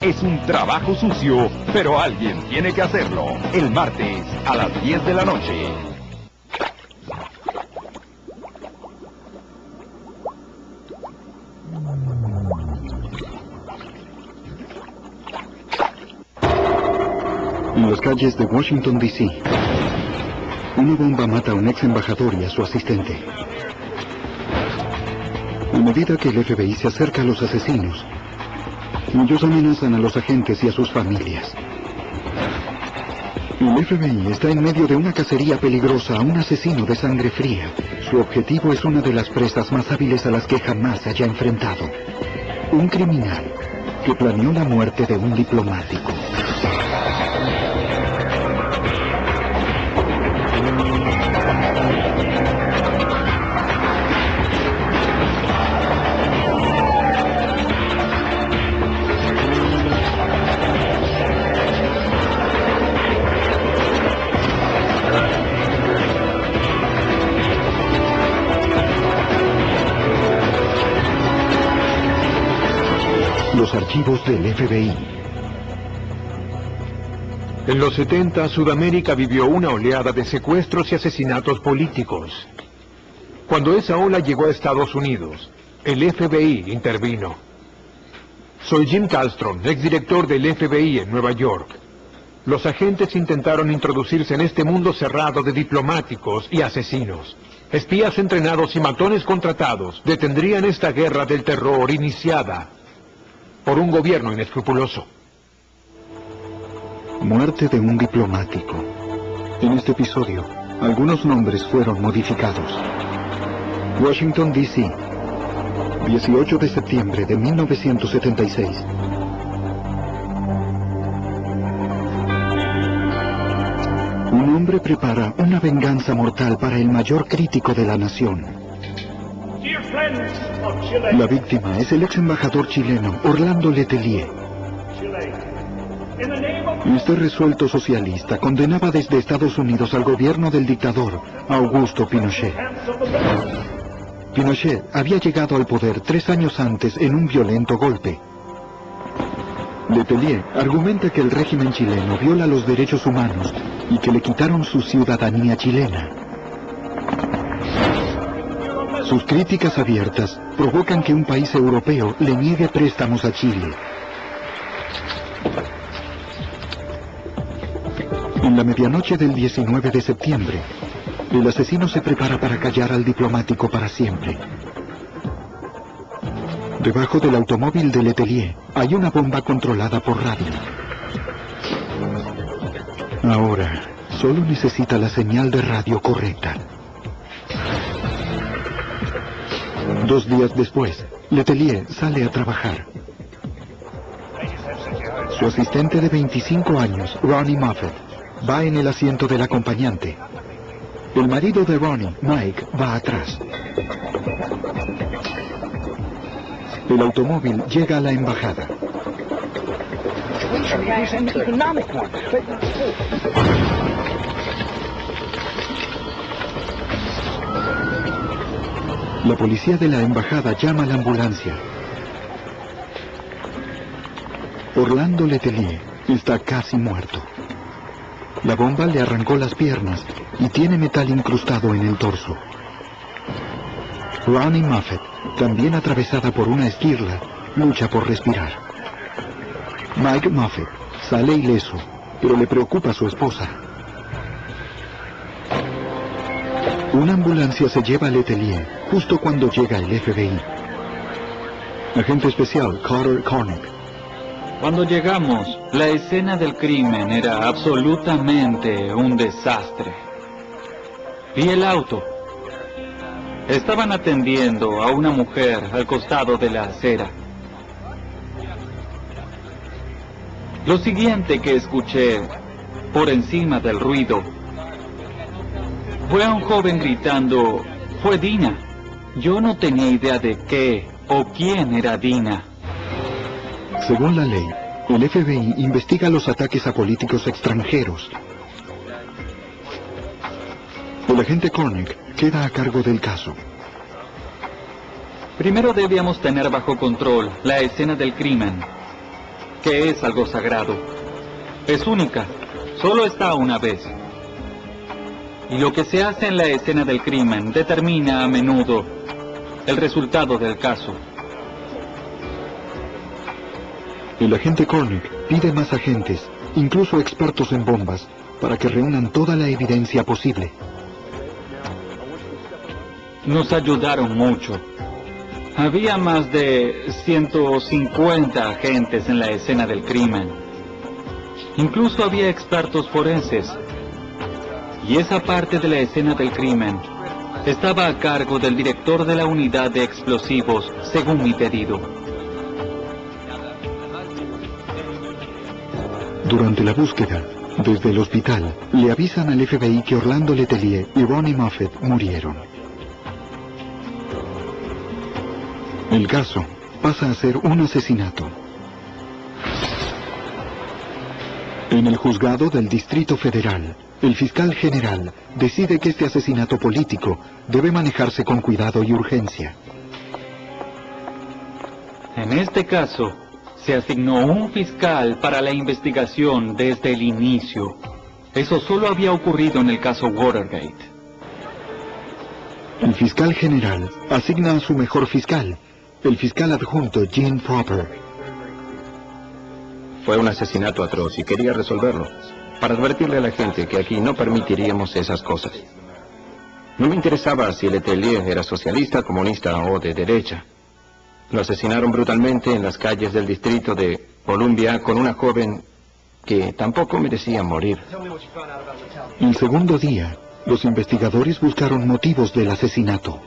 Es un trabajo sucio, pero alguien tiene que hacerlo. El martes a las 10 de la noche. En las calles de Washington, D.C., una bomba mata a un ex embajador y a su asistente. A medida que el FBI se acerca a los asesinos, ellos amenazan a los agentes y a sus familias. El FBI está en medio de una cacería peligrosa a un asesino de sangre fría. Su objetivo es una de las presas más hábiles a las que jamás se haya enfrentado. Un criminal que planeó la muerte de un diplomático. Los archivos del FBI. En los 70, Sudamérica vivió una oleada de secuestros y asesinatos políticos. Cuando esa ola llegó a Estados Unidos, el FBI intervino. Soy Jim Kallstrom, exdirector del FBI en Nueva York. Los agentes intentaron introducirse en este mundo cerrado de diplomáticos y asesinos. Espías entrenados y matones contratados detendrían esta guerra del terror iniciada por un gobierno inescrupuloso. Muerte de un diplomático. En este episodio, algunos nombres fueron modificados. Washington, D.C., 18 de septiembre de 1976. Un hombre prepara una venganza mortal para el mayor crítico de la nación. La víctima es el ex embajador chileno Orlando Letelier. Este resuelto socialista condenaba desde Estados Unidos al gobierno del dictador Augusto Pinochet. Pinochet había llegado al poder 3 años antes en un violento golpe. Letelier argumenta que el régimen chileno viola los derechos humanos y que le quitaron su ciudadanía chilena. Sus críticas abiertas provocan que un país europeo le niegue préstamos a Chile. En la medianoche del 19 de septiembre, el asesino se prepara para callar al diplomático para siempre. Debajo del automóvil de Letelier hay una bomba controlada por radio. Ahora, solo necesita la señal de radio correcta. 2 días después, Letelier sale a trabajar. Su asistente de 25 años, Ronnie Moffett, va en el asiento del acompañante. El marido de Ronnie, Mike, va atrás. El automóvil llega a la embajada. La policía de la embajada llama a la ambulancia. Orlando Letelier está casi muerto. La bomba le arrancó las piernas y tiene metal incrustado en el torso. Ronnie Moffett, también atravesada por una esquirla, lucha por respirar. Mike Moffett sale ileso, pero le preocupa a su esposa. Una ambulancia se lleva a Letelier justo cuando llega el FBI. Agente especial Carter Cornick. Cuando llegamos, la escena del crimen era absolutamente un desastre. ¿Y el auto? Estaban atendiendo a una mujer al costado de la acera. Lo siguiente que escuché, por encima del ruido, fue a un joven gritando, «¡Fue Dina!». Yo no tenía idea de qué o quién era Dina. Según la ley, el FBI investiga los ataques a políticos extranjeros. El agente Cornick queda a cargo del caso. Primero debíamos tener bajo control la escena del crimen. que es algo sagrado. Es única, solo está una vez. Y lo que se hace en la escena del crimen determina a menudo el resultado del caso. El agente Cornick pide más agentes, incluso expertos en bombas, para que reúnan toda la evidencia posible. Nos ayudaron mucho. Había más de 150 agentes en la escena del crimen. Incluso había expertos forenses. Y esa parte de la escena del crimen estaba a cargo del director de la unidad de explosivos, según mi pedido. Durante la búsqueda, desde el hospital, le avisan al FBI que Orlando Letelier y Ronnie Moffett murieron. El caso pasa a ser un asesinato. En el juzgado del Distrito Federal, el fiscal general decide que este asesinato político debe manejarse con cuidado y urgencia. En este caso, se asignó un fiscal para la investigación desde el inicio. Eso solo había ocurrido en el caso Watergate. El fiscal general asigna a su mejor fiscal, el fiscal adjunto Gene Popper. Fue un asesinato atroz y quería resolverlo, para advertirle a la gente que aquí no permitiríamos esas cosas. No me interesaba si Letelier era socialista, comunista o de derecha. Lo asesinaron brutalmente en las calles del distrito de Columbia con una joven que tampoco merecía morir. El segundo día, los investigadores buscaron motivos del asesinato.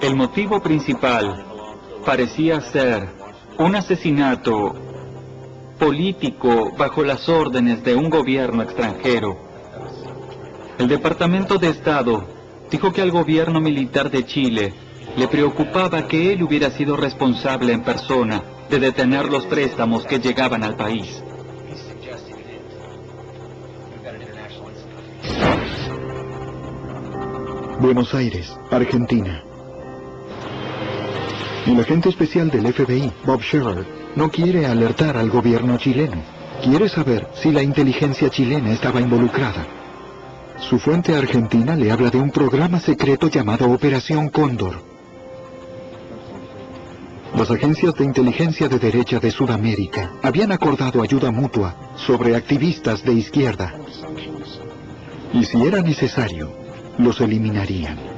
El motivo principal parecía ser un asesinato político bajo las órdenes de un gobierno extranjero. El Departamento de Estado dijo que al gobierno militar de Chile le preocupaba que él hubiera sido responsable en persona de detener los préstamos que llegaban al país. Buenos Aires, Argentina. El agente especial del FBI, Bob Sherrard, no quiere alertar al gobierno chileno. Quiere saber si la inteligencia chilena estaba involucrada. Su fuente argentina le habla de un programa secreto llamado Operación Cóndor. Las agencias de inteligencia de derecha de Sudamérica habían acordado ayuda mutua sobre activistas de izquierda. Y si era necesario, los eliminarían.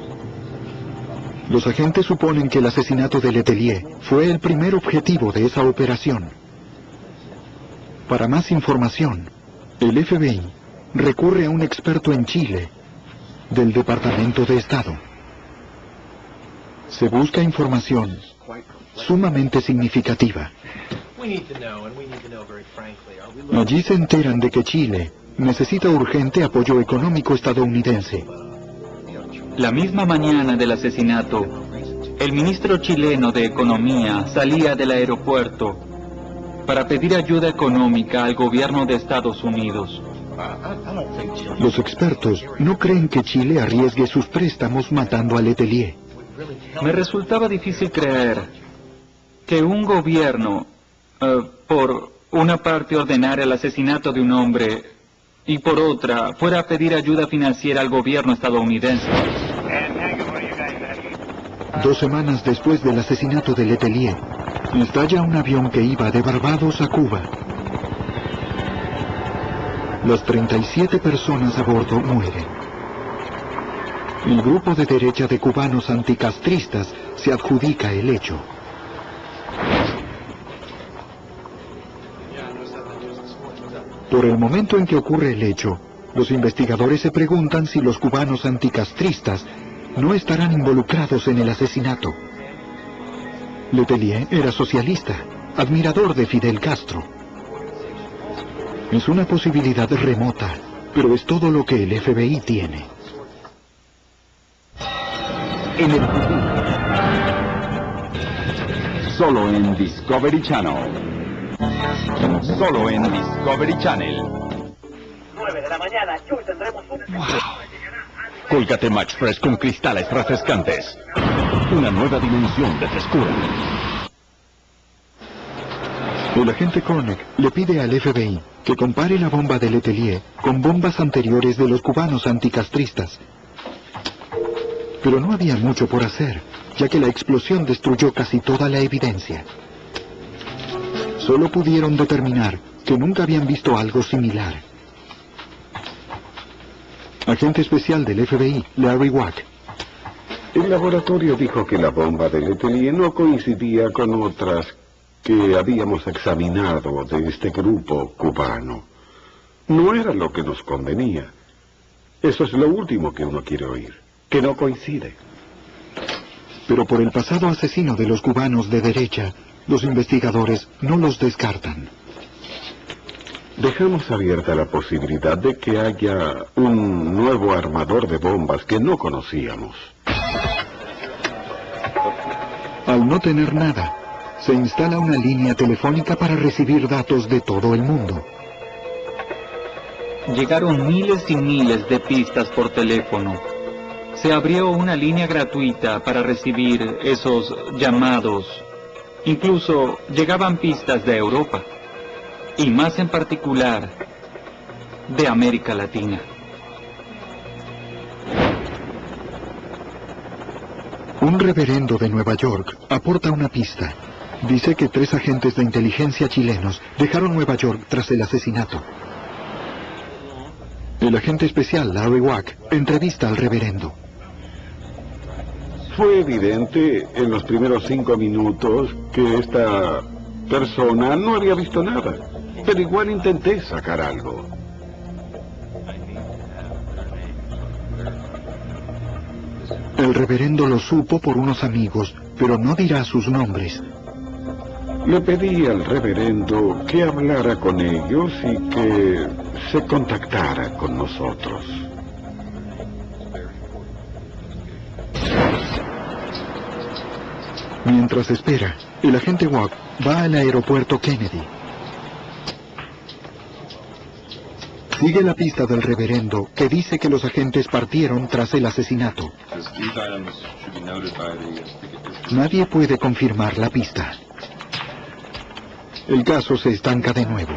Los agentes suponen que el asesinato de Letelier fue el primer objetivo de esa operación. Para más información, el FBI recurre a un experto en Chile del Departamento de Estado. Se busca información sumamente significativa. Allí se enteran de que Chile necesita urgente apoyo económico estadounidense. La misma mañana del asesinato, el ministro chileno de Economía salía del aeropuerto para pedir ayuda económica al gobierno de Estados Unidos. Los expertos no creen que Chile arriesgue sus préstamos matando a Letelier. Me resultaba difícil creer que un gobierno, por una parte, ordenara el asesinato de un hombre y por otra, fuera a pedir ayuda financiera al gobierno estadounidense. 2 semanas después del asesinato de Letelier, estalla un avión que iba de Barbados a Cuba. Las 37 personas a bordo mueren. El grupo de derecha de cubanos anticastristas se adjudica el hecho. Por el momento en que ocurre el hecho, los investigadores se preguntan si los cubanos anticastristas no estarán involucrados en el asesinato. Letelier era socialista, admirador de Fidel Castro. Es una posibilidad remota, pero es todo lo que el FBI tiene. En el futuro. Solo en Discovery Channel. Solo en Discovery Channel. 9 de la mañana, y hoy tendremos un... Colgate Match Fresh con cristales refrescantes. Una nueva dimensión de frescura. El agente Cornick le pide al FBI que compare la bomba de Letelier con bombas anteriores de los cubanos anticastristas. Pero no había mucho por hacer, ya que la explosión destruyó casi toda la evidencia. Solo pudieron determinar que nunca habían visto algo similar. Agente especial del FBI, Larry Wack. El laboratorio dijo que la bomba de Letelier no coincidía con otras que habíamos examinado de este grupo cubano. No era lo que nos convenía. Eso es lo último que uno quiere oír, que no coincide. Pero por el pasado asesino de los cubanos de derecha, los investigadores no los descartan. Dejamos abierta la posibilidad de que haya un nuevo armador de bombas que no conocíamos. Al no tener nada, se instala una línea telefónica para recibir datos de todo el mundo. Llegaron miles y miles de pistas por teléfono. Se abrió una línea gratuita para recibir esos llamados. Incluso llegaban pistas de Europa, y más en particular, de América Latina. Un reverendo de Nueva York aporta una pista. Dice que 3 agentes de inteligencia chilenos dejaron Nueva York tras el asesinato. El agente especial Larry Wack entrevista al reverendo. Fue evidente en los primeros 5 minutos que esta persona no había visto nada, pero igual intenté sacar algo. El reverendo lo supo por unos amigos, pero no dirá sus nombres. Le pedí al reverendo que hablara con ellos y que se contactara con nosotros. Mientras espera, el agente Wack va al aeropuerto Kennedy. Sigue la pista del reverendo, que dice que los agentes partieron tras el asesinato. Nadie puede confirmar la pista. El caso se estanca de nuevo.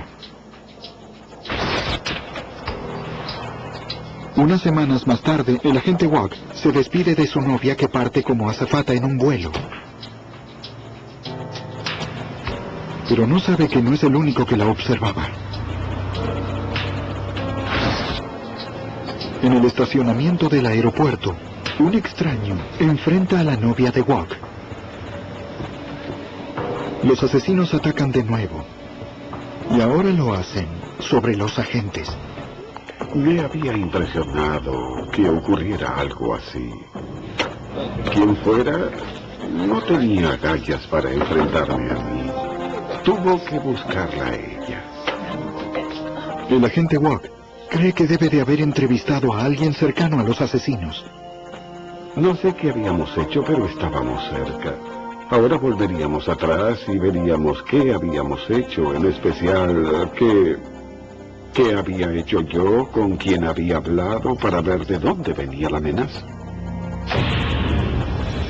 Unas semanas más tarde, el agente Wack se despide de su novia que parte como azafata en un vuelo. Pero no sabe que no es el único que la observaba. En el estacionamiento del aeropuerto, un extraño enfrenta a la novia de Wack. Los asesinos atacan de nuevo, y ahora lo hacen sobre los agentes. Me había impresionado que ocurriera algo así. Quien fuera, no tenía agallas para enfrentarme a mí. Tuvo que buscarla a ella. El agente Wack cree que debe de haber entrevistado a alguien cercano a los asesinos. No sé qué habíamos hecho, pero estábamos cerca. Ahora volveríamos atrás y veríamos qué habíamos hecho, en especial qué había hecho yo, con quién había hablado, para ver de dónde venía la amenaza.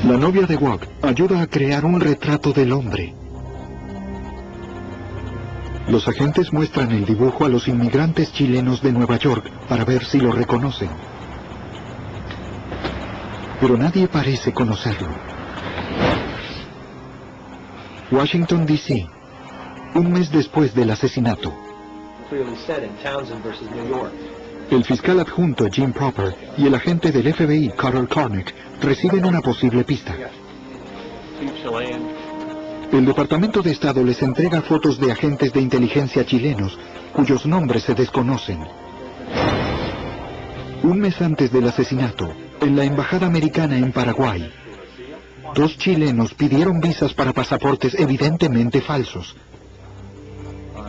La novia de Wack ayuda a crear un retrato del hombre. Los agentes muestran el dibujo a los inmigrantes chilenos de Nueva York para ver si lo reconocen. Pero nadie parece conocerlo. Washington, D.C., un mes después del asesinato. El fiscal adjunto Jim Proper y el agente del FBI Carter Cornick reciben una posible pista. El Departamento de Estado les entrega fotos de agentes de inteligencia chilenos, cuyos nombres se desconocen. Un mes antes del asesinato, en la Embajada Americana en Paraguay, 2 chilenos pidieron visas para pasaportes evidentemente falsos.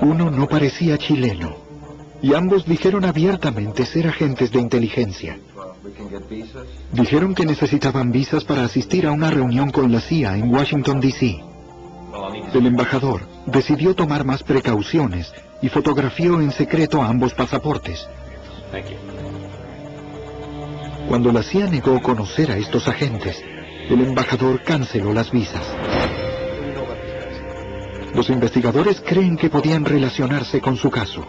Uno no parecía chileno, y ambos dijeron abiertamente ser agentes de inteligencia. Dijeron que necesitaban visas para asistir a una reunión con la CIA en Washington, D.C. El embajador decidió tomar más precauciones y fotografió en secreto a ambos pasaportes. Cuando la CIA negó conocer a estos agentes, el embajador canceló las visas. Los investigadores creen que podían relacionarse con su caso.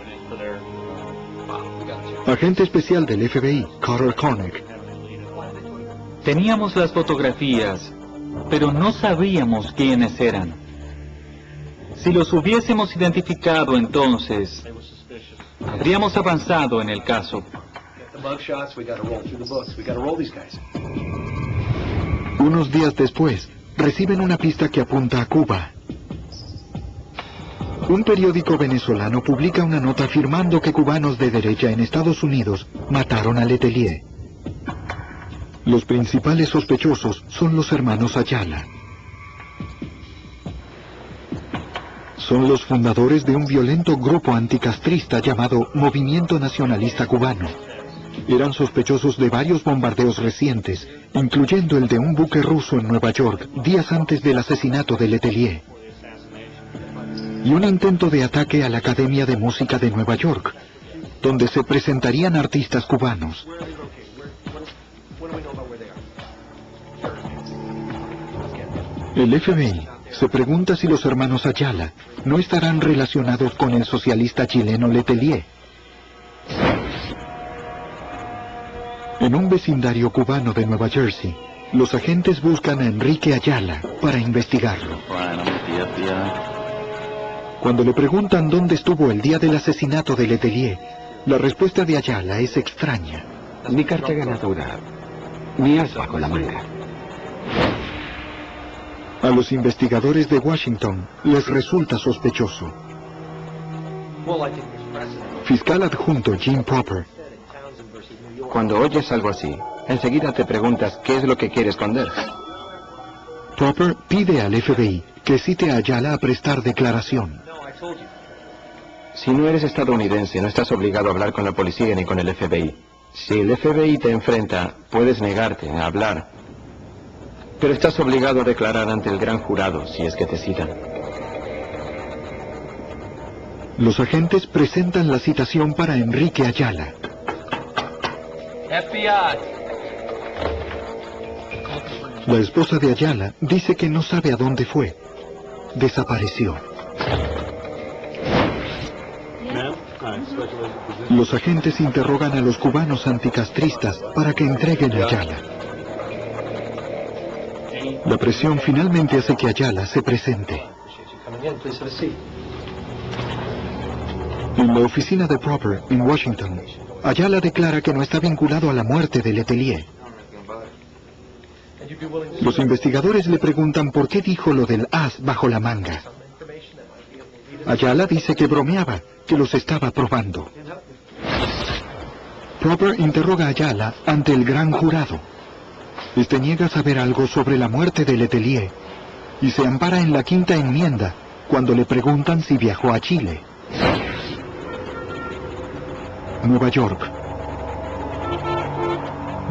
Agente especial del FBI, Carter Koenig. Teníamos las fotografías, pero no sabíamos quiénes eran. Si los hubiésemos identificado entonces, habríamos avanzado en el caso. Unos días después, reciben una pista que apunta a Cuba. Un periódico venezolano publica una nota afirmando que cubanos de derecha en Estados Unidos mataron a Letelier. Los principales sospechosos son los hermanos Ayala. Son los fundadores de un violento grupo anticastrista llamado Movimiento Nacionalista Cubano. Eran sospechosos de varios bombardeos recientes, incluyendo el de un buque ruso en Nueva York, días antes del asesinato de Letelier. Y un intento de ataque a la Academia de Música de Nueva York, donde se presentarían artistas cubanos. El FBI se pregunta si los hermanos Ayala no estarán relacionados con el socialista chileno Letelier. En un vecindario cubano de Nueva Jersey, los agentes buscan a Enrique Ayala para investigarlo. Cuando le preguntan dónde estuvo el día del asesinato de Letelier, la respuesta de Ayala es extraña. Mi carta ganadora, mi as bajo la manga. A los investigadores de Washington les resulta sospechoso. Fiscal adjunto Jim Proper. Cuando oyes algo así, enseguida te preguntas qué es lo que quiere esconder. Proper pide al FBI que cite a Ayala a prestar declaración. Si no eres estadounidense, no estás obligado a hablar con la policía ni con el FBI. Si el FBI te enfrenta, puedes negarte a hablar. Pero estás obligado a declarar ante el gran jurado si es que te citan. Los agentes presentan la citación para Enrique Ayala. FBI. La esposa de Ayala dice que no sabe a dónde fue. Desapareció. Los agentes interrogan a los cubanos anticastristas para que entreguen a Ayala. La presión finalmente hace que Ayala se presente. En la oficina de Proper, en Washington, Ayala declara que no está vinculado a la muerte de Letelier. Los investigadores le preguntan por qué dijo lo del as bajo la manga. Ayala dice que bromeaba, que los estaba probando. Proper interroga a Ayala ante el gran jurado. Este niega saber algo sobre la muerte de Letelier y se ampara en la quinta enmienda cuando le preguntan si viajó a Chile. Nueva York.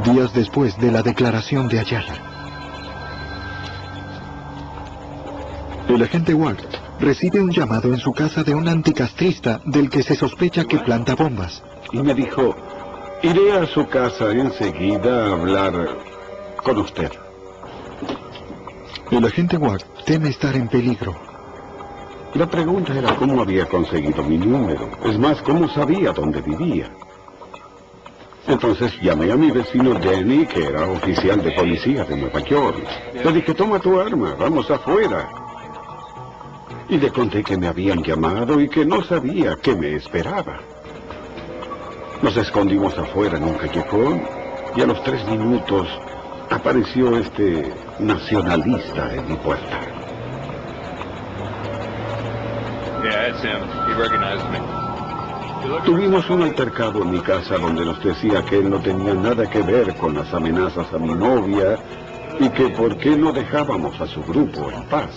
Días después de la declaración de Ayala. El agente Ward recibe un llamado en su casa de un anticastrista del que se sospecha que planta bombas. Y me dijo, iré a su casa enseguida a hablar con usted. El agente Ward teme estar en peligro. La pregunta era cómo había conseguido mi número. Es más, cómo sabía dónde vivía. Entonces llamé a mi vecino Denny, que era oficial de policía de Nueva York. Le dije, toma tu arma, vamos afuera. Y le conté que me habían llamado y que no sabía qué me esperaba. Nos escondimos afuera en un callejón y a los 3 minutos apareció este nacionalista en mi puerta. Tuvimos un altercado en mi casa donde nos decía que él no tenía nada que ver con las amenazas a mi novia y que por qué no dejábamos a su grupo en paz.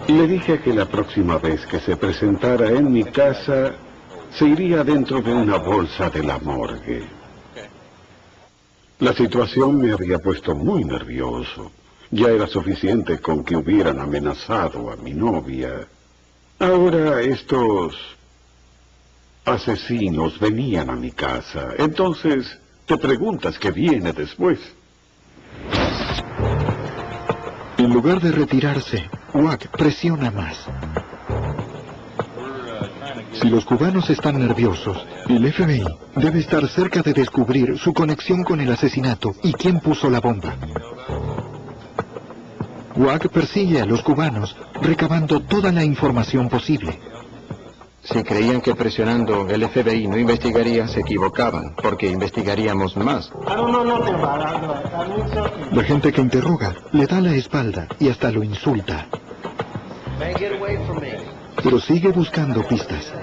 Le dije que la próxima vez que se presentara en mi casa se iría dentro de una bolsa de la morgue. La situación me había puesto muy nervioso. Ya era suficiente con que hubieran amenazado a mi novia. Ahora estos asesinos venían a mi casa. Entonces, te preguntas qué viene después. El lugar de retirarse, Wack presiona más. Si los cubanos están nerviosos, el FBI debe estar cerca de descubrir su conexión con el asesinato y quién puso la bomba. Wack persigue a los cubanos, recabando toda la información posible. Si creían que presionando el FBI no investigaría, se equivocaban, porque investigaríamos más. La gente que interroga le da la espalda y hasta lo insulta. Pero sigue buscando pistas.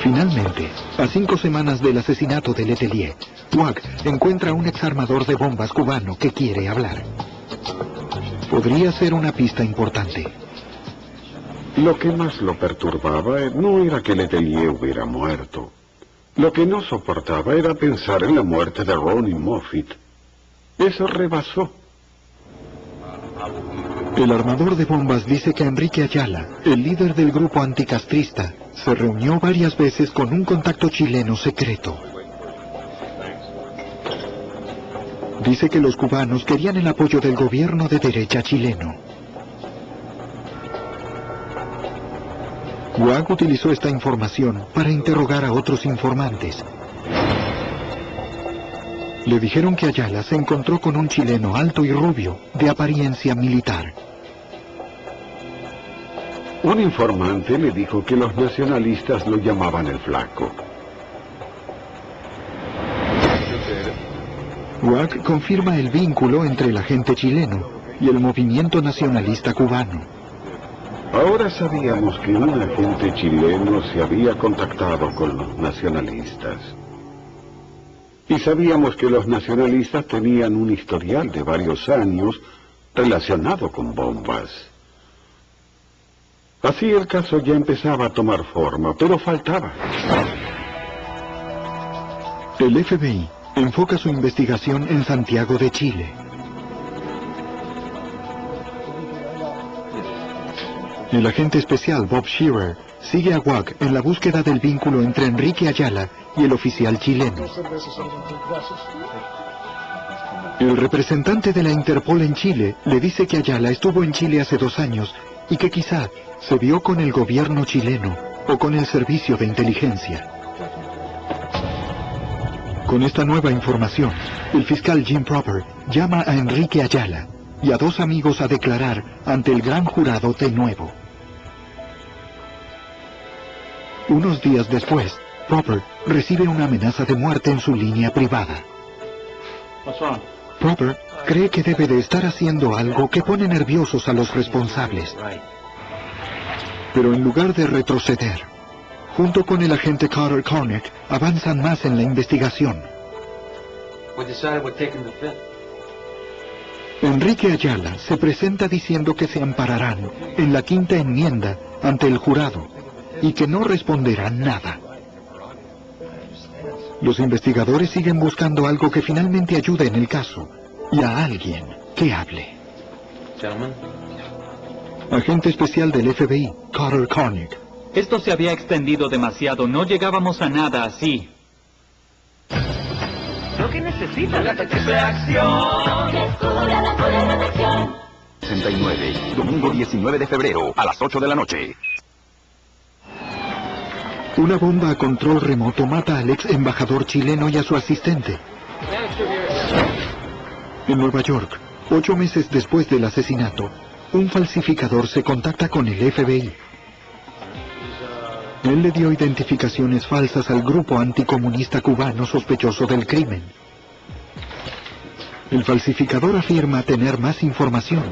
Finalmente, a 5 semanas del asesinato de Letelier, Wack encuentra un exarmador de bombas cubano que quiere hablar. Podría ser una pista importante. Lo que más lo perturbaba no era que Letelier hubiera muerto. Lo que no soportaba era pensar en la muerte de Ronnie Moffitt. Eso rebasó. El armador de bombas dice que Enrique Ayala, el líder del grupo anticastrista, se reunió varias veces con un contacto chileno secreto. Dice que los cubanos querían el apoyo del gobierno de derecha chileno. Wack utilizó esta información para interrogar a otros informantes. Le dijeron que Ayala se encontró con un chileno alto y rubio, de apariencia militar. Un informante le dijo que los nacionalistas lo llamaban el Flaco. Wack confirma el vínculo entre el agente chileno y el movimiento nacionalista cubano. Ahora sabíamos que un agente chileno se había contactado con los nacionalistas. Y sabíamos que los nacionalistas tenían un historial de varios años relacionado con bombas. Así el caso ya empezaba a tomar forma, pero faltaba. El FBI enfoca su investigación en Santiago de Chile. El agente especial Bob Shearer sigue a Wack en la búsqueda del vínculo entre Enrique Ayala y el oficial chileno. El representante de la Interpol en Chile le dice que Ayala estuvo en Chile hace 2 años y que quizá se vio con el gobierno chileno o con el servicio de inteligencia. Con esta nueva información, el fiscal Jim Proper llama a Enrique Ayala y a 2 amigos a declarar ante el gran jurado de nuevo. Unos días después, Proper recibe una amenaza de muerte en su línea privada. Proper cree que debe de estar haciendo algo que pone nerviosos a los responsables. Pero en lugar de retroceder, junto con el agente Carter Cornick, avanzan más en la investigación. Enrique Ayala se presenta diciendo que se ampararán en la 5ª enmienda ante el jurado y que no responderán nada. Los investigadores siguen buscando algo que finalmente ayude en el caso y a alguien que hable. Agente especial del FBI, Carter Cornick. Esto se había extendido demasiado. No llegábamos a nada así. Lo que necesitas es reacción. Descubra la pura reflexión. 69, domingo 19 de febrero, a las 8 de la noche. Una bomba a control remoto mata al ex embajador chileno y a su asistente. En Nueva York, 8 meses después del asesinato, un falsificador se contacta con el FBI. Él le dio identificaciones falsas al grupo anticomunista cubano sospechoso del crimen. El falsificador afirma tener más información,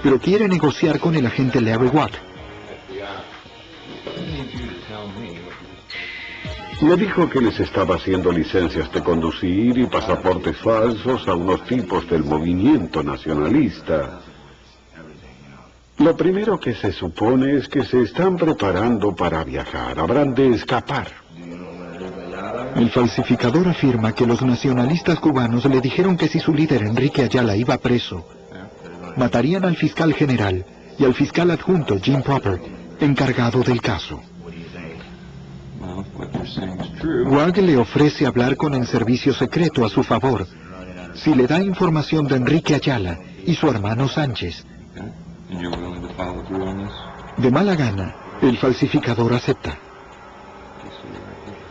pero quiere negociar con el agente Larry Watt. Le dijo que les estaba haciendo licencias de conducir y pasaportes falsos a unos tipos del movimiento nacionalista. Lo primero que se supone es que se están preparando para viajar, habrán de escapar. El falsificador afirma que los nacionalistas cubanos le dijeron que si su líder Enrique Ayala iba preso, matarían al fiscal general y al fiscal adjunto Jim Proper, encargado del caso. Wack le ofrece hablar con el servicio secreto a su favor si le da información de Enrique Ayala y su hermano Sánchez. De mala gana, el falsificador acepta.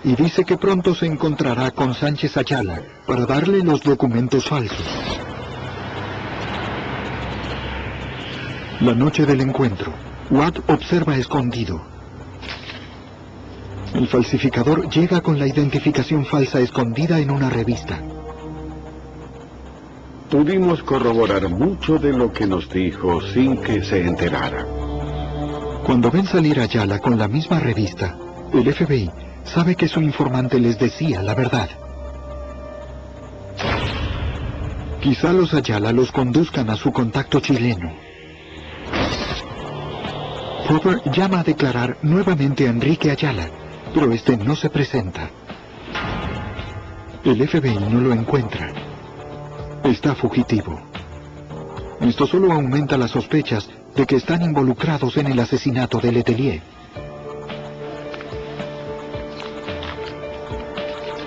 Y dice que pronto se encontrará con Sánchez Ayala para darle los documentos falsos. La noche del encuentro, Watt observa escondido. El falsificador llega con la identificación falsa escondida en una revista. Pudimos corroborar mucho de lo que nos dijo sin que se enterara. Cuando ven salir a Ayala con la misma revista, el FBI sabe que su informante les decía la verdad. Quizá los Ayala los conduzcan a su contacto chileno. Popper llama a declarar nuevamente a Enrique Ayala, pero este no se presenta. El FBI no lo encuentra. Está fugitivo. Esto solo aumenta las sospechas de que están involucrados en el asesinato de Letelier.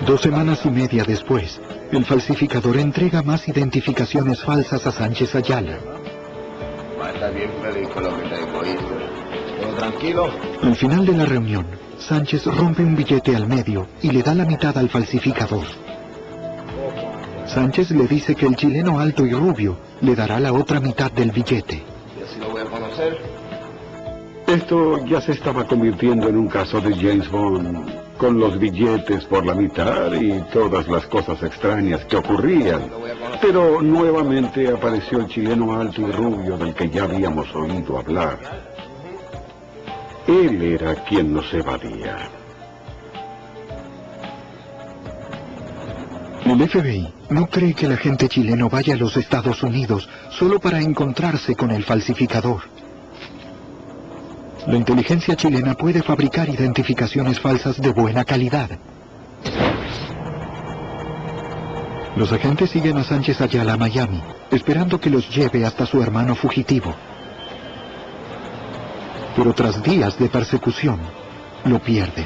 2 semanas y media después, el falsificador entrega más identificaciones falsas a Sánchez Ayala. Está bien, Freddy, con lo que te oíste. ¿Todo tranquilo? Al final de la reunión, Sánchez rompe un billete al medio y le da la mitad al falsificador. Sánchez le dice que el chileno alto y rubio le dará la otra mitad del billete. ¿Y así lo voy a conocer? Esto ya se estaba convirtiendo en un caso de James Bond, con los billetes por la mitad y todas las cosas extrañas que ocurrían. Pero nuevamente apareció el chileno alto y rubio del que ya habíamos oído hablar. Él era quien nos evadía. El FBI no cree que el agente chileno vaya a los Estados Unidos solo para encontrarse con el falsificador. La inteligencia chilena puede fabricar identificaciones falsas de buena calidad. Los agentes siguen a Sánchez Ayala a Miami, esperando que los lleve hasta su hermano fugitivo. Pero tras días de persecución, lo pierden.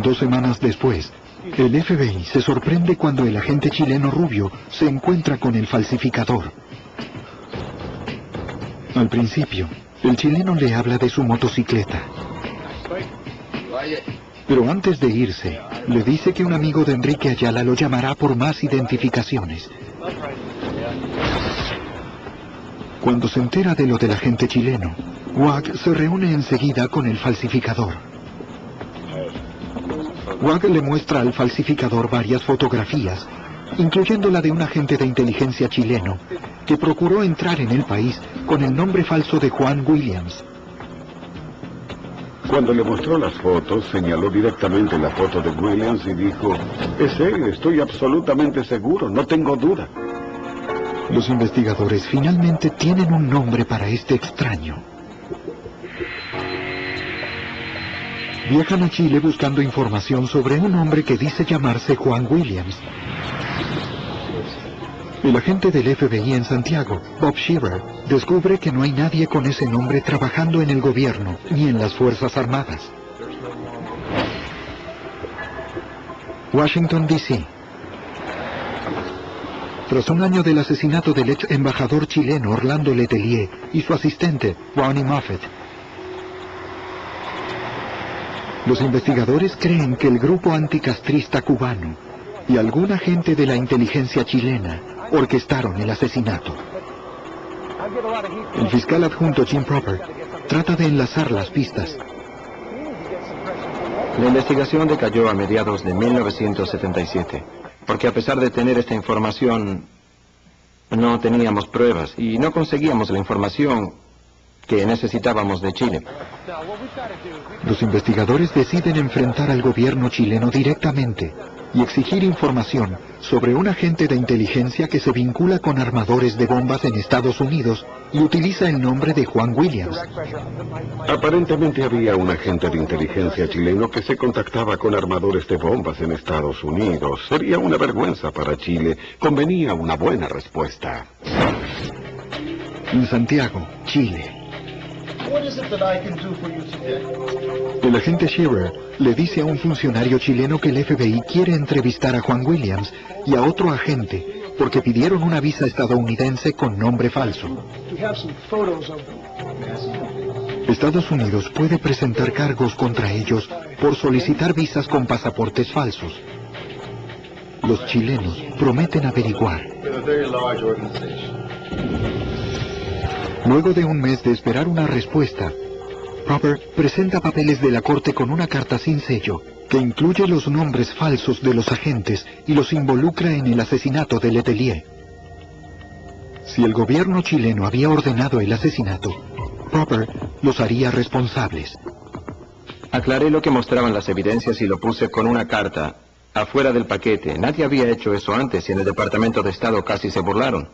2 semanas después, el FBI se sorprende cuando el agente chileno rubio se encuentra con el falsificador. Al principio, el chileno le habla de su motocicleta. Pero antes de irse, le dice que un amigo de Enrique Ayala lo llamará por más identificaciones. Cuando se entera de lo del agente chileno, Wag se reúne enseguida con el falsificador. Wag le muestra al falsificador varias fotografías, incluyendo la de un agente de inteligencia chileno que procuró entrar en el país con el nombre falso de Juan Williams. Cuando le mostró las fotos, señaló directamente la foto de Williams y dijo: es él, estoy absolutamente seguro, no tengo duda. Los investigadores finalmente tienen un nombre para este extraño. Viajan a Chile buscando información sobre un hombre que dice llamarse Juan Williams. El agente del FBI en Santiago, Bob Shearer, descubre que no hay nadie con ese nombre trabajando en el gobierno ni en las Fuerzas Armadas. Washington, D.C. Tras un año del asesinato del ex embajador chileno Orlando Letelier y su asistente, Ronnie Moffett, los investigadores creen que el grupo anticastrista cubano y algún agente de la inteligencia chilena orquestaron el asesinato. El fiscal adjunto Jim Propper trata de enlazar las pistas. La investigación decayó a mediados de 1977, porque a pesar de tener esta información, no teníamos pruebas y no conseguíamos la información que necesitábamos de Chile. Los investigadores deciden enfrentar al gobierno chileno directamente y exigir información sobre un agente de inteligencia que se vincula con armadores de bombas en Estados Unidos y utiliza el nombre de Juan Williams. Aparentemente había un agente de inteligencia chileno que se contactaba con armadores de bombas en Estados Unidos. Sería una vergüenza para Chile. Convenía una buena respuesta. En Santiago, Chile. El agente Shearer le dice a un funcionario chileno que el FBI quiere entrevistar a Juan Williams y a otro agente porque pidieron una visa estadounidense con nombre falso. Estados Unidos puede presentar cargos contra ellos por solicitar visas con pasaportes falsos. Los chilenos prometen averiguar. Luego de un mes de esperar una respuesta, Proper presenta papeles de la corte con una carta sin sello que incluye los nombres falsos de los agentes y los involucra en el asesinato de Letelier. Si el gobierno chileno había ordenado el asesinato, Proper los haría responsables. Aclaré lo que mostraban las evidencias y lo puse con una carta afuera del paquete. Nadie había hecho eso antes y en el Departamento de Estado casi se burlaron.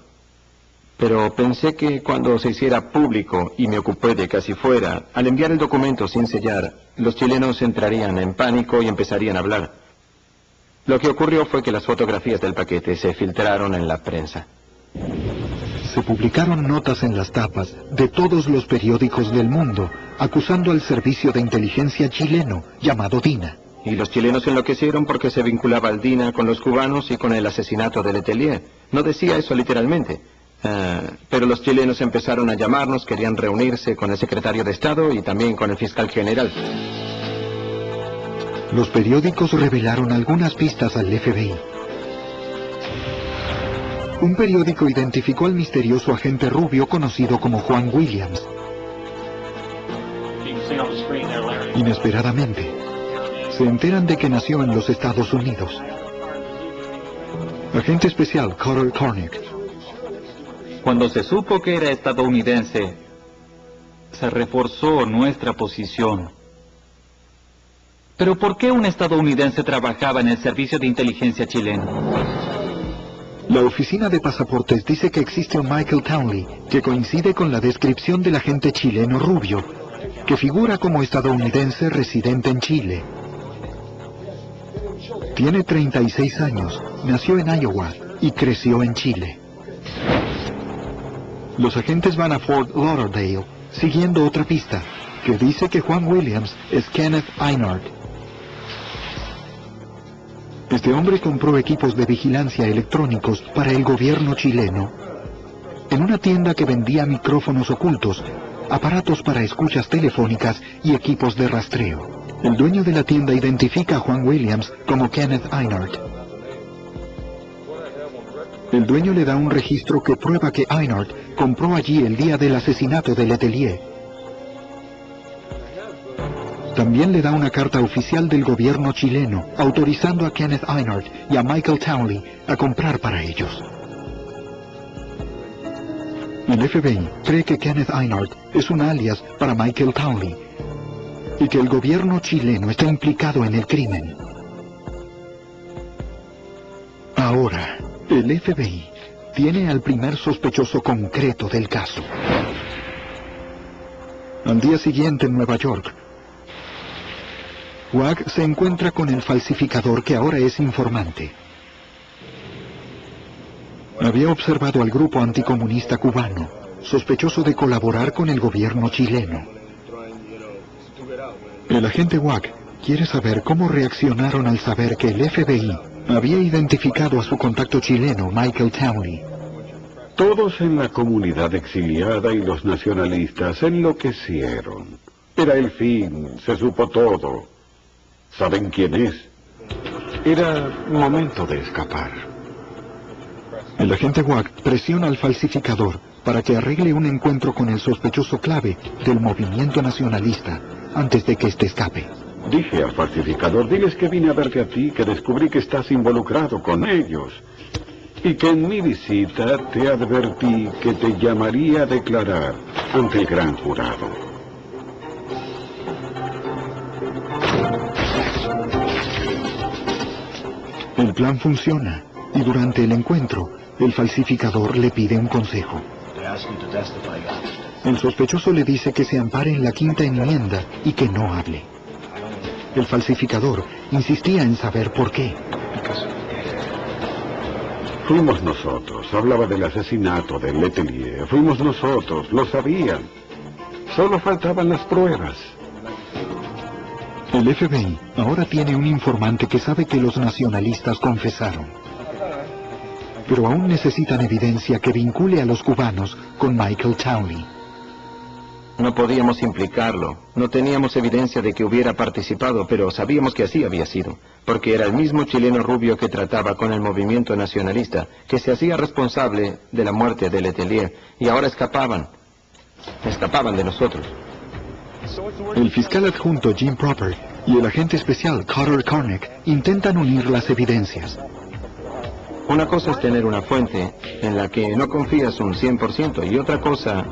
Pero pensé que cuando se hiciera público, y me ocupé de que así fuera, al enviar el documento sin sellar, los chilenos entrarían en pánico y empezarían a hablar. Lo que ocurrió fue que las fotografías del paquete se filtraron en la prensa. Se publicaron notas en las tapas de todos los periódicos del mundo, acusando al servicio de inteligencia chileno, llamado DINA. Y los chilenos enloquecieron porque se vinculaba al DINA con los cubanos y con el asesinato de Letelier. No decía eso literalmente. Pero los chilenos empezaron a llamarnos, querían reunirse con el secretario de Estado y también con el fiscal general. Los periódicos revelaron algunas pistas al FBI. Un periódico identificó al misterioso agente rubio conocido como Juan Williams. Inesperadamente, se enteran de que nació en los Estados Unidos. Agente especial Carter Cornick. Cuando se supo que era estadounidense, se reforzó nuestra posición. ¿Pero por qué un estadounidense trabajaba en el servicio de inteligencia chileno? La oficina de pasaportes dice que existe un Michael Townley que coincide con la descripción del agente chileno rubio, que figura como estadounidense residente en Chile. Tiene 36 años, nació en Iowa y creció en Chile. Los agentes van a Fort Lauderdale, siguiendo otra pista, que dice que Juan Williams es Kenneth Einard. Este hombre compró equipos de vigilancia electrónicos para el gobierno chileno en una tienda que vendía micrófonos ocultos, aparatos para escuchas telefónicas y equipos de rastreo. El dueño de la tienda identifica a Juan Williams como Kenneth Einard. El dueño le da un registro que prueba que Einard compró allí el día del asesinato de Letelier. También le da una carta oficial del gobierno chileno autorizando a Kenneth Einard y a Michael Townley a comprar para ellos. El FBI cree que Kenneth Einard es un alias para Michael Townley y que el gobierno chileno está implicado en el crimen. Ahora, el FBI tiene al primer sospechoso concreto del caso. Al día siguiente en Nueva York, Wag se encuentra con el falsificador que ahora es informante. Había observado al grupo anticomunista cubano, sospechoso de colaborar con el gobierno chileno. El agente Wag quiere saber cómo reaccionaron al saber que el FBI había identificado a su contacto chileno, Michael Townley. Todos en la comunidad exiliada y los nacionalistas enloquecieron. Era el fin, se supo todo. ¿Saben quién es? Era momento de escapar. El agente Wag presiona al falsificador para que arregle un encuentro con el sospechoso clave del movimiento nacionalista antes de que éste escape. Dije al falsificador, diles que vine a verte a ti, que descubrí que estás involucrado con ellos. Y que en mi visita te advertí que te llamaría a declarar ante el gran jurado. El plan funciona, y durante el encuentro, el falsificador le pide un consejo. El sospechoso le dice que se ampare en la quinta enmienda y que no hable. El falsificador insistía en saber por qué. Fuimos nosotros, hablaba del asesinato de Letelier. Fuimos nosotros, lo sabían. Solo faltaban las pruebas. El FBI ahora tiene un informante que sabe que los nacionalistas confesaron. Pero aún necesitan evidencia que vincule a los cubanos con Michael Townley. No podíamos implicarlo. No teníamos evidencia de que hubiera participado, pero sabíamos que así había sido, porque era el mismo chileno rubio que trataba con el movimiento nacionalista, que se hacía responsable de la muerte de Letelier, y ahora escapaban de nosotros. El fiscal adjunto Jim Proper y el agente especial Carter Cornick intentan unir las evidencias. Una cosa es tener una fuente en la que no confías un 100%, y otra cosa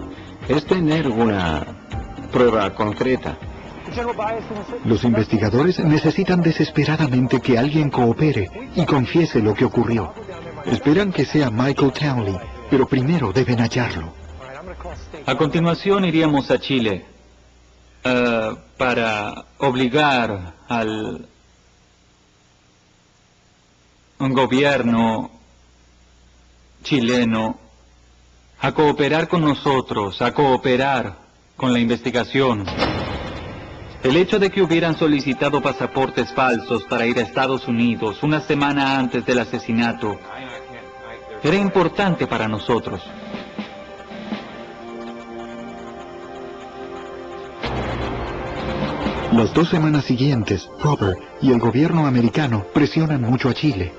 es tener una prueba concreta. Los investigadores necesitan desesperadamente que alguien coopere y confiese lo que ocurrió. Esperan que sea Michael Townley, pero primero deben hallarlo. A continuación iríamos a Chile para obligar al gobierno chileno a cooperar con nosotros, a cooperar con la investigación. El hecho de que hubieran solicitado pasaportes falsos para ir a Estados Unidos una semana antes del asesinato era importante para nosotros. Las 2 semanas siguientes, Proper y el gobierno americano presionan mucho a Chile.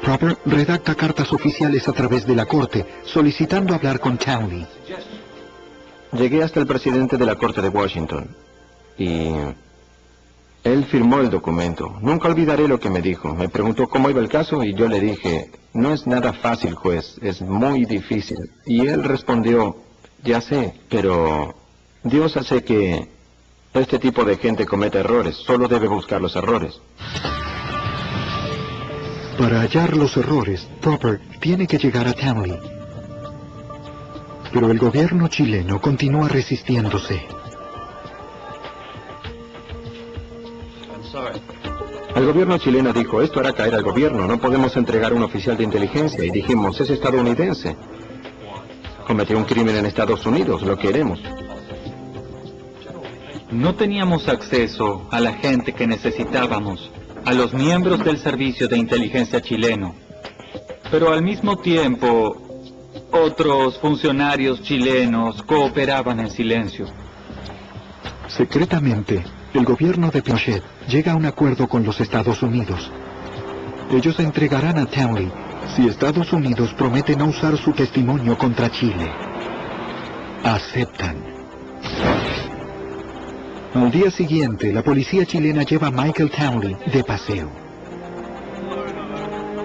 Proper redacta cartas oficiales a través de la corte solicitando hablar con Townley. Llegué hasta el presidente de la Corte de Washington y él firmó el documento. Nunca olvidaré lo que me dijo. Me preguntó cómo iba el caso y yo le dije, no es nada fácil, juez, es muy difícil. Y él respondió, ya sé, pero Dios hace que este tipo de gente cometa errores, solo debe buscar los errores. Para hallar los errores, Proper tiene que llegar a Townley. Pero el gobierno chileno continúa resistiéndose. El gobierno chileno dijo, esto hará caer al gobierno, no podemos entregar a un oficial de inteligencia. Y dijimos, es estadounidense. Cometió un crimen en Estados Unidos, lo queremos. No teníamos acceso a la gente que necesitábamos, a los miembros del servicio de inteligencia chileno. Pero al mismo tiempo, otros funcionarios chilenos cooperaban en silencio. Secretamente, el gobierno de Pinochet llega a un acuerdo con los Estados Unidos. Ellos entregarán a Townley si Estados Unidos promete no usar su testimonio contra Chile. Aceptan. Al día siguiente, la policía chilena lleva a Michael Townley de paseo.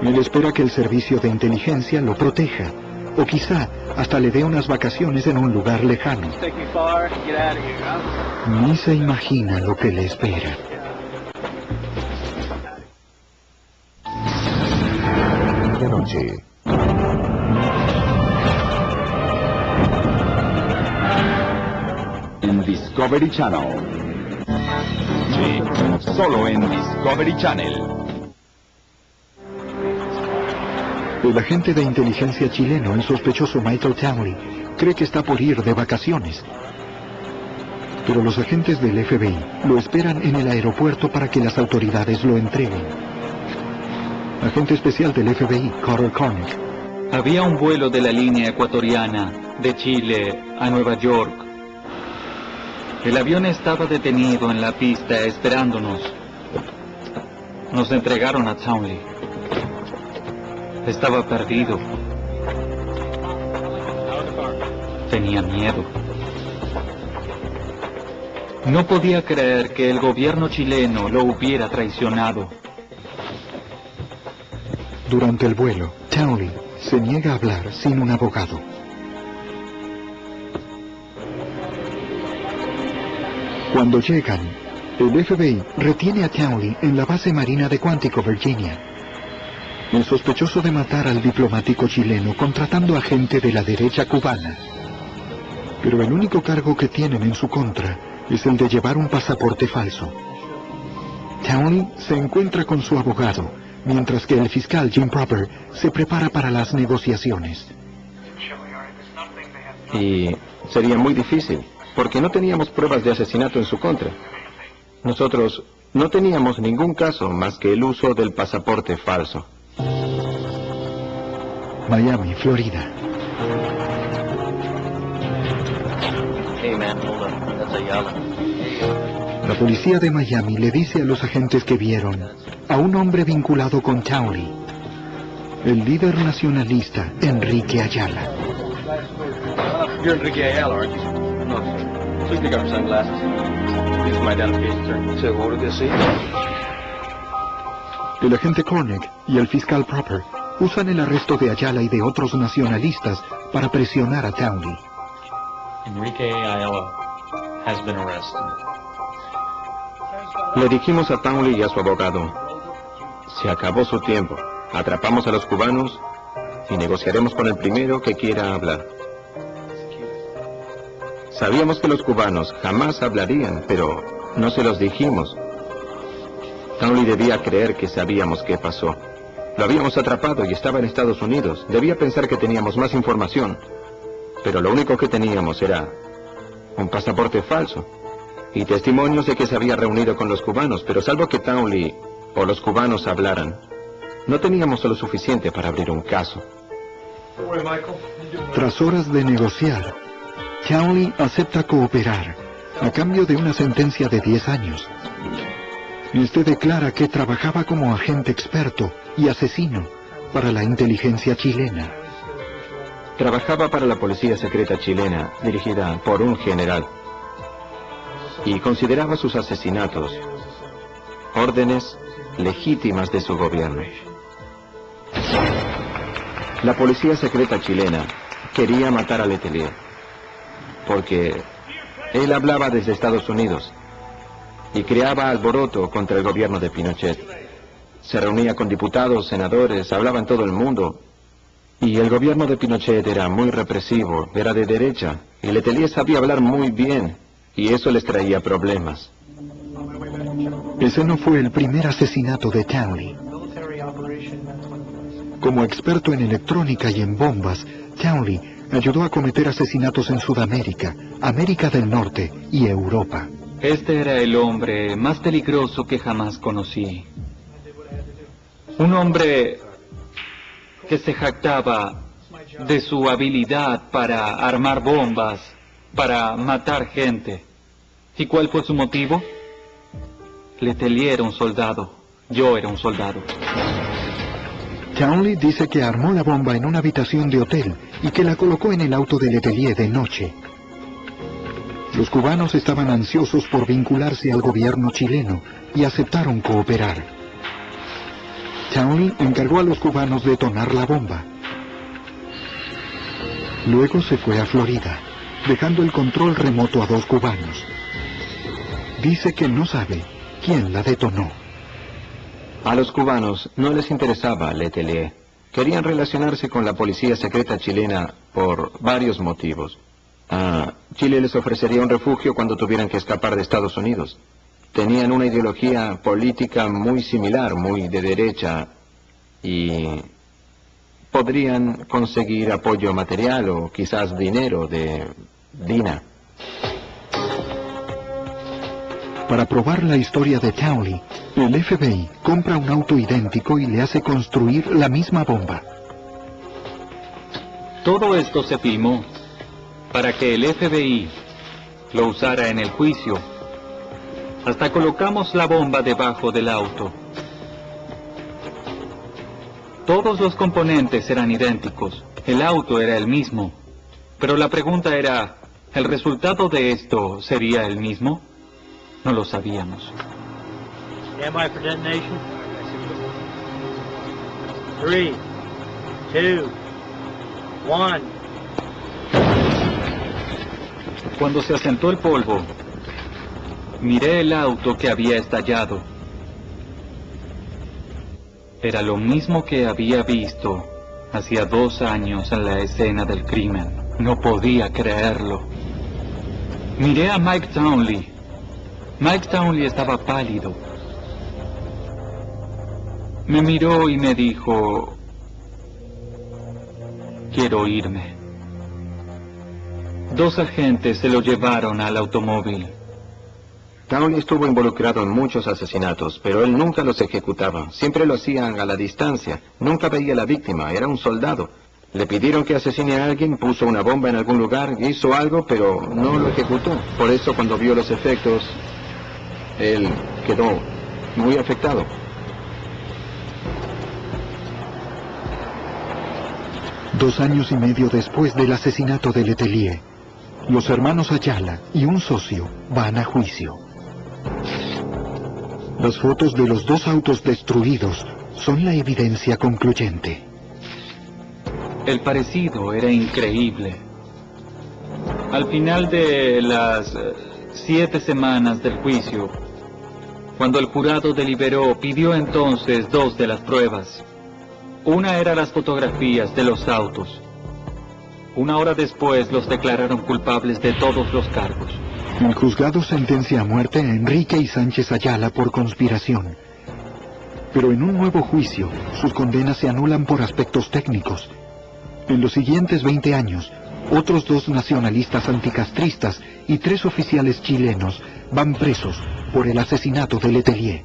Él espera que el servicio de inteligencia lo proteja, o quizá hasta le dé unas vacaciones en un lugar lejano. Ni se imagina lo que le espera. De noche. En Discovery Channel. Sí, solo en Discovery Channel. El agente de inteligencia chileno, el sospechoso Michael Townley, cree que está por ir de vacaciones. Pero los agentes del FBI lo esperan en el aeropuerto para que las autoridades lo entreguen. Agente especial del FBI, Carter Cornick. Había un vuelo de la línea ecuatoriana de Chile a Nueva York. El avión estaba detenido en la pista esperándonos. Nos entregaron a Townley. Estaba perdido. Tenía miedo. No podía creer que el gobierno chileno lo hubiera traicionado. Durante el vuelo, Townley se niega a hablar sin un abogado. Cuando llegan, el FBI retiene a Townley en la base marina de Quantico, Virginia. El sospechoso de matar al diplomático chileno contratando a gente de la derecha cubana. Pero el único cargo que tienen en su contra es el de llevar un pasaporte falso. Townley se encuentra con su abogado, mientras que el fiscal Jim Proper se prepara para las negociaciones. Y sería muy difícil, porque no teníamos pruebas de asesinato en su contra. Nosotros no teníamos ningún caso más que el uso del pasaporte falso. Miami, Florida. Hey man, hold on. That's Ayala. La policía de Miami le dice a los agentes que vieron a un hombre vinculado con Townley, el líder nacionalista Enrique Ayala. You're Enrique Ayala, aren't you? No, sir. Please take off your sunglasses. This is my identification, sir. ¿Seguro que sí? El agente Cornick y el fiscal Proper usan el arresto de Ayala y de otros nacionalistas para presionar a Townley. Enrique Ayala has been arrested. Le dijimos a Townley y a su abogado, se acabó su tiempo, atrapamos a los cubanos y negociaremos con el primero que quiera hablar. Sabíamos que los cubanos jamás hablarían, pero no se los dijimos. Townley debía creer que sabíamos qué pasó. Lo habíamos atrapado y estaba en Estados Unidos. Debía pensar que teníamos más información. Pero lo único que teníamos era un pasaporte falso y testimonios de que se había reunido con los cubanos, pero salvo que Townley o los cubanos hablaran, no teníamos lo suficiente para abrir un caso. Tras horas de negociar, Townley acepta cooperar a cambio de una sentencia de 10 años. Este declara que trabajaba como agente experto y asesino para la inteligencia chilena. Trabajaba para la policía secreta chilena, dirigida por un general, y consideraba sus asesinatos órdenes legítimas de su gobierno. La policía secreta chilena quería matar a Letelier, porque él hablaba desde Estados Unidos y creaba alboroto contra el gobierno de Pinochet. Se reunía con diputados, senadores, hablaba en todo el mundo. Y el gobierno de Pinochet era muy represivo, era de derecha, y Letelier sabía hablar muy bien, y eso les traía problemas. Ese no fue el primer asesinato de Townley. Como experto en electrónica y en bombas, Townley ayudó a cometer asesinatos en Sudamérica, América del Norte y Europa. Este era el hombre más peligroso que jamás conocí. Un hombre que se jactaba de su habilidad para armar bombas, para matar gente. ¿Y cuál fue su motivo? Letelier era un soldado, yo era un soldado. Townley dice que armó la bomba en una habitación de hotel y que la colocó en el auto de Letelier de noche. Los cubanos estaban ansiosos por vincularse al gobierno chileno y aceptaron cooperar. Townley encargó a los cubanos detonar la bomba. Luego se fue a Florida, dejando el control remoto a 2 cubanos. Dice que no sabe quién la detonó. A los cubanos no les interesaba Letelier. Querían relacionarse con la policía secreta chilena por varios motivos. Chile les ofrecería un refugio cuando tuvieran que escapar de Estados Unidos. Tenían una ideología política muy similar, muy de derecha, y podrían conseguir apoyo material o quizás dinero de Dina. Para probar la historia de Townley, el FBI compra un auto idéntico y le hace construir la misma bomba. Todo esto se filmó para que el FBI lo usara en el juicio. Hasta colocamos la bomba debajo del auto. Todos los componentes eran idénticos. El auto era el mismo. Pero la pregunta era, ¿el resultado de esto sería el mismo? No lo sabíamos. Stand by for detonation. 3, 2, 1. Cuando se asentó el polvo, miré el auto que había estallado. Era lo mismo que había visto hacía 2 años en la escena del crimen. No podía creerlo. Miré a Mike Townley. Mike Townley estaba pálido. Me miró y me dijo, quiero irme. 2 agentes se lo llevaron al automóvil. Townley estuvo involucrado en muchos asesinatos, pero él nunca los ejecutaba. Siempre lo hacían a la distancia. Nunca veía a la víctima, era un soldado. Le pidieron que asesine a alguien, puso una bomba en algún lugar, hizo algo, pero no lo ejecutó. Por eso cuando vio los efectos, él quedó muy afectado. Dos años y medio después del asesinato de Letelier, los hermanos Ayala y un socio van a juicio. Las fotos de los 2 autos destruidos son la evidencia concluyente. El parecido era increíble. Al final de las 7 semanas del juicio, cuando el jurado deliberó, pidió entonces 2 de las pruebas. Una era las fotografías de los autos. 1 hora después los declararon culpables de todos los cargos. El juzgado sentencia a muerte a Enrique y Sánchez Ayala por conspiración. Pero en un nuevo juicio, sus condenas se anulan por aspectos técnicos. En los siguientes 20 años, otros 2 nacionalistas anticastristas y 3 oficiales chilenos van presos por el asesinato de Letelier.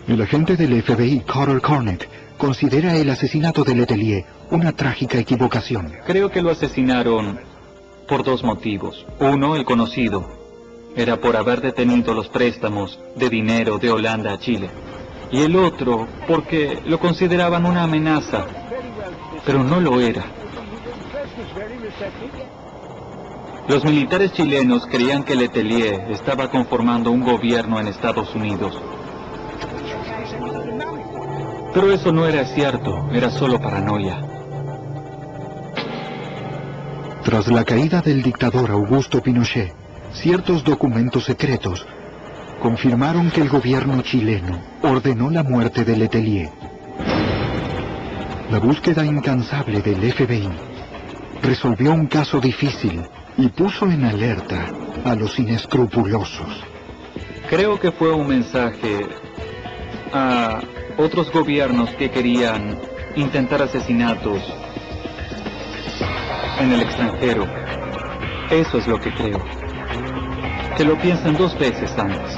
El agente del FBI, Carter Cornett, considera el asesinato de Letelier una trágica equivocación. Creo que lo asesinaron por 2 motivos. Uno, el conocido, era por haber detenido los préstamos de dinero de Holanda a Chile. Y el otro, porque lo consideraban una amenaza, pero no lo era. Los militares chilenos creían que Letelier estaba conformando un gobierno en Estados Unidos. Pero eso no era cierto, era solo paranoia. Tras la caída del dictador Augusto Pinochet, ciertos documentos secretos confirmaron que el gobierno chileno ordenó la muerte de Letelier. La búsqueda incansable del FBI resolvió un caso difícil y puso en alerta a los inescrupulosos. Creo que fue un mensaje a otros gobiernos que querían intentar asesinatos en el extranjero. Eso es lo que creo. Que lo piensen 2 veces antes.